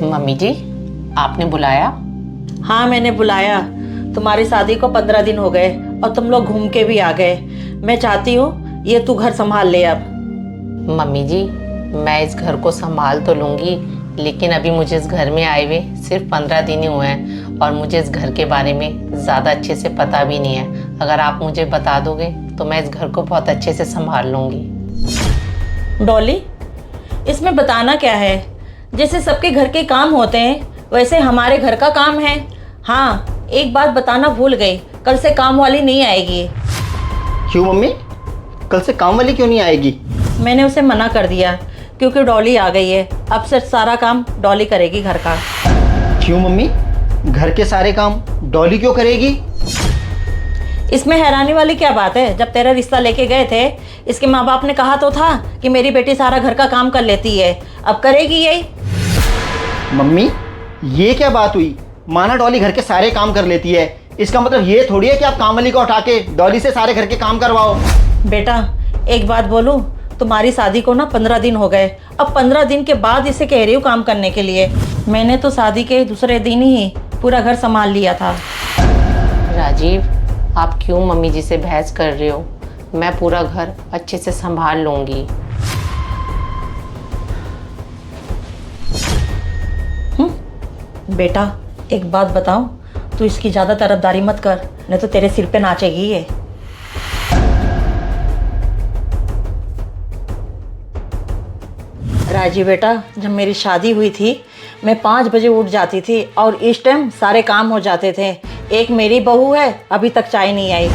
Mummy जी, आपने बुलाया? हाँ, मैंने बुलाया। तुम्हारी शादी को 15 दिन हो गए और तुम लोग घूम के भी आ गए। मैं चाहती हूँ ये तू घर संभाल ले अब। मम्मी जी, मैं इस घर को संभाल तो लूँगी, लेकिन अभी मुझे इस घर में आए हुए सिर्फ 15 दिन ही हुए हैं और मुझे इस घर के बारे में ज़्यादा अच्छे से पता भी नहीं है। अगर आप मुझे बता दोगे तो मैं इस घर को बहुत अच्छे से संभाल लूँगी। डॉली, इसमें बताना क्या है? जैसे सबके घर के काम होते हैं वैसे हमारे घर का काम है। हाँ, एक बात बताना भूल गई, कल से काम वाली नहीं आएगी। क्यों मम्मी, कल से काम वाली क्यों नहीं आएगी? मैंने उसे मना कर दिया क्योंकि डॉली आ गई है। अब से सारा काम डॉली करेगी घर का। क्यों मम्मी, घर के सारे काम डॉली क्यों करेगी? इसमें हैरानी वाली क्या बात है? जब तेरा रिश्ता लेके गए थे इसके माँ बाप ने कहा तो था कि मेरी बेटी सारा घर का काम कर लेती है, अब करेगी यही। मम्मी, ये क्या बात हुई? माना डॉली घर के सारे काम कर लेती है, इसका मतलब ये थोड़ी है कि आप काम वाली को उठा के डॉली से सारे घर के काम करवाओ। बेटा, एक बात बोलूं, तुम्हारी शादी को ना 15 दिन हो गए। अब 15 दिन के बाद इसे कह रही हूँ काम करने के लिए। मैंने तो शादी के दूसरे दिन ही पूरा घर संभाल लिया था। राजीव, आप क्यों मम्मी जी से बहस कर रहे हो? मैं पूरा घर अच्छे से संभाल लूँगी। बेटा, एक बात बताऊं, तू इसकी ज़्यादा तरफदारी मत कर, नहीं तो तेरे सिर पे नाचेगी ये। राजी बेटा, जब मेरी शादी हुई थी मैं 5 बजे उठ जाती थी और इस टाइम सारे काम हो जाते थे। एक मेरी बहू है, अभी तक चाय नहीं आई।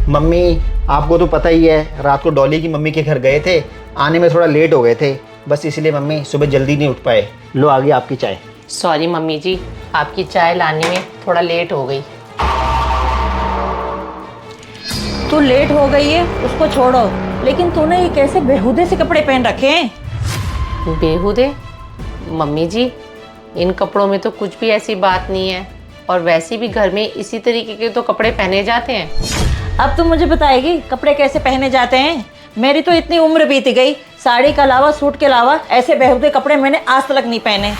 मम्मी, आपको तो पता ही है, रात को डॉली की मम्मी के घर गए थे, आने में थोड़ा लेट हो गए थे, बस इसलिए मम्मी सुबह जल्दी नहीं उठ पाए। लो आ गई आपकी चाय। सॉरी मम्मी जी, आपकी चाय लाने में थोड़ा लेट हो गई। तू लेट हो गई है उसको छोड़ो, लेकिन तूने ये कैसे बेहुदे से कपड़े पहन रखे हैं? बेहुदे? मम्मी जी, इन कपड़ों में तो कुछ भी ऐसी बात नहीं है, और वैसे भी घर में इसी तरीके के तो कपड़े पहने जाते हैं। अब तुम मुझे बताएगी कपड़े कैसे पहने जाते हैं? मेरी तो इतनी उम्र बीत गई, साड़ी के अलावा सूट के अलावा ऐसे बेहुदे कपड़े मैंने आज तक नहीं पहने।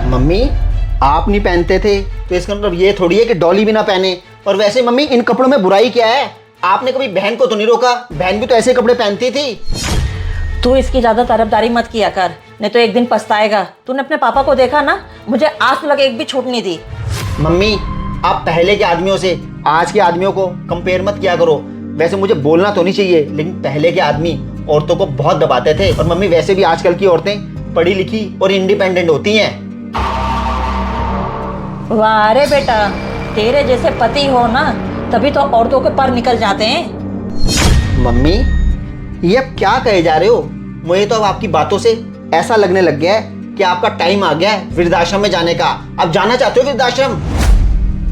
मम्मी, आप नहीं पहनते थे तो इसका मतलब ये थोड़ी है कि डॉली भी ना पहने। और वैसे मम्मी, इन कपड़ों में बुराई क्या है? आपने कभी बहन को तो नहीं रोका? बहन भी तो ऐसे कपड़े पहनती थी। तू इसकी ज्यादा तरफदारी मत किया कर, नहीं तो एक दिन पछताएगा। तूने अपने पापा को देखा ना, मुझे आज तक एक भी छूट नहीं दी। मम्मी, आप पहले के आदमियों से आज के आदमियों को कंपेयर मत किया करो। वैसे मुझे बोलना तो नहीं चाहिए, लेकिन पहले के आदमी औरतों को बहुत दबाते थे। और मम्मी, वैसे भी आजकल की औरतें पढ़ी लिखी और इंडिपेंडेंट होती हैं। वाह रे बेटा, तेरे जैसे पति हो ना, तभी तो औरतों के पर निकल जाते हैं। मम्मी, ये अब क्या कहे जा रहे हो? मुझे तो अब आपकी बातों से ऐसा लगने लग गया है कि आपका टाइम आ गया है वृद्धाश्रम में जाने का। आप जाना चाहते हो वृद्धाश्रम?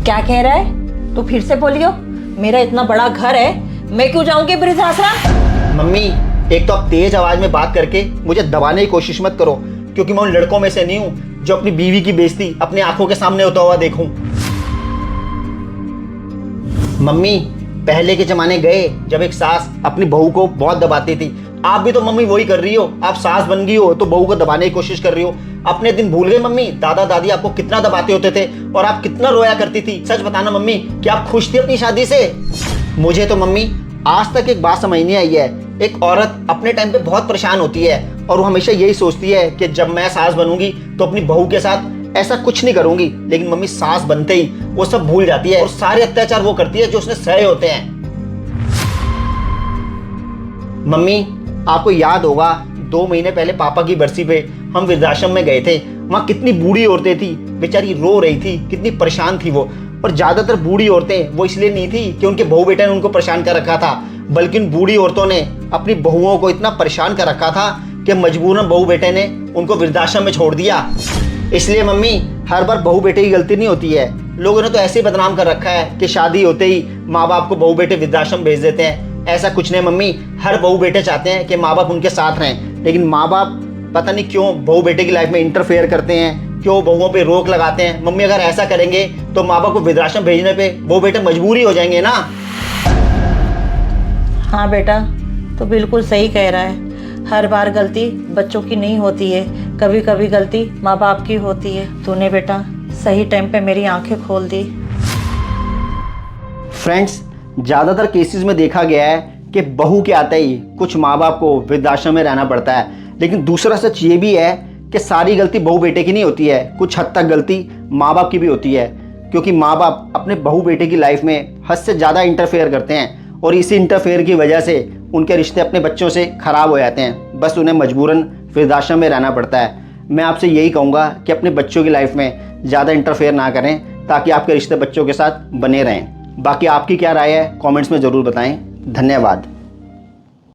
क्या कह रहा है तू? फिर से बोलियो। मेरा इतना बड़ा घर है, मैं क्यों जाऊंगी वृद्धाश्रम? मम्मी, एक तो आप तेज आवाज में बात करके मुझे दबाने की कोशिश मत करो, क्योंकि मैं उन लड़कों में से नहीं हूं जो अपनी बीवी की बेइज्जती अपनी आंखों के सामने होता हुआ देखूं। मम्मी, पहले के जमाने गए जब एक सास अपनी बहू को बहुत दबाती थी। आप भी तो मम्मी वही कर रही हो। आप सास बन गई हो तो बहू को दबाने की कोशिश कर रही हो। अपने दिन भूल गए मम्मी? दादा दादी आपको कितना दबाते होते थे और आप कितना रोया करती थी। सच बताना मम्मी, क्या आप खुश थी अपनी शादी से? मुझे तो मम्मी आज तक एक बात समझ नहीं आई है, एक औरत अपने टाइम पे बहुत परेशान होती है और वो हमेशा यही सोचती है कि जब मैं सास बनूंगी तो अपनी बहू के साथ ऐसा कुछ नहीं करूंगी। लेकिन मम्मी, सास बनते ही वो सब भूल जाती है और सारे अत्याचार वो करती है जो उसने सहे होते हैं। मम्मी, आपको याद होगा 2 महीने पहले पापा की बरसी पे हम वृद्धाश्रम में गए थे। वहाँ कितनी बूढ़ी औरतें थी, बेचारी रो रही थी, कितनी परेशान थी वो। और ज्यादातर बूढ़ी औरतें वो इसलिए नहीं थी कि उनके बहू बेटे ने उनको परेशान कर रखा था, बल्कि उन बूढ़ी औरतों ने अपनी बहुओं को इतना परेशान कर रखा था कि मजबूरन बहू बेटे ने उनको वृद्धाश्रम में छोड़ दिया। इसलिए मम्मी, हर बार बहू बेटे की गलती नहीं होती है। लोगों ने तो ऐसे ही बदनाम कर रखा है कि शादी होते ही माँ बाप को बहू बेटे वृद्धाश्रम भेज देते हैं। ऐसा कुछ नहीं मम्मी, हर बहू बेटे चाहते हैं कि माँ बाप उनके साथ रहें, लेकिन माँ बाप पता नहीं क्यों बहू बेटे की लाइफ में इंटरफेयर करते हैं, क्यों बहुओं पे रोक लगाते हैं। मम्मी, अगर ऐसा करेंगे तो माँ बाप को वृद्धाश्रम भेजने पे बहू बेटे मजबूर ही हो जाएंगे ना। हाँ बेटा, तो बिल्कुल सही कह रहा है। हर बार गलती बच्चों की नहीं होती है, कभी कभी गलती माँ बाप की होती है। तूने बेटा सही टाइम पे मेरी आंखें खोल दी। फ्रेंड्स, ज़्यादातर केसेस में देखा गया है कि बहू के आते ही कुछ माँ बाप को वृद्धाश्रम में रहना पड़ता है, लेकिन दूसरा सच ये भी है कि सारी गलती बहू बेटे की नहीं होती है, कुछ हद तक गलती माँ बाप की भी होती है, क्योंकि माँ बाप अपने बहू बेटे की लाइफ में हद से ज़्यादा इंटरफेयर करते हैं और इसी इंटरफेयर की वजह से उनके रिश्ते अपने बच्चों से ख़राब हो जाते हैं, बस उन्हें मजबूरन वृद्धाश्रम में रहना पड़ता है। मैं आपसे यही कहूँगा कि अपने बच्चों की लाइफ में ज़्यादा इंटरफेयर ना करें, ताकि आपके रिश्ते बच्चों के साथ बने रहें। बाकी आपकी क्या राय है कमेंट्स में ज़रूर बताएं। धन्यवाद।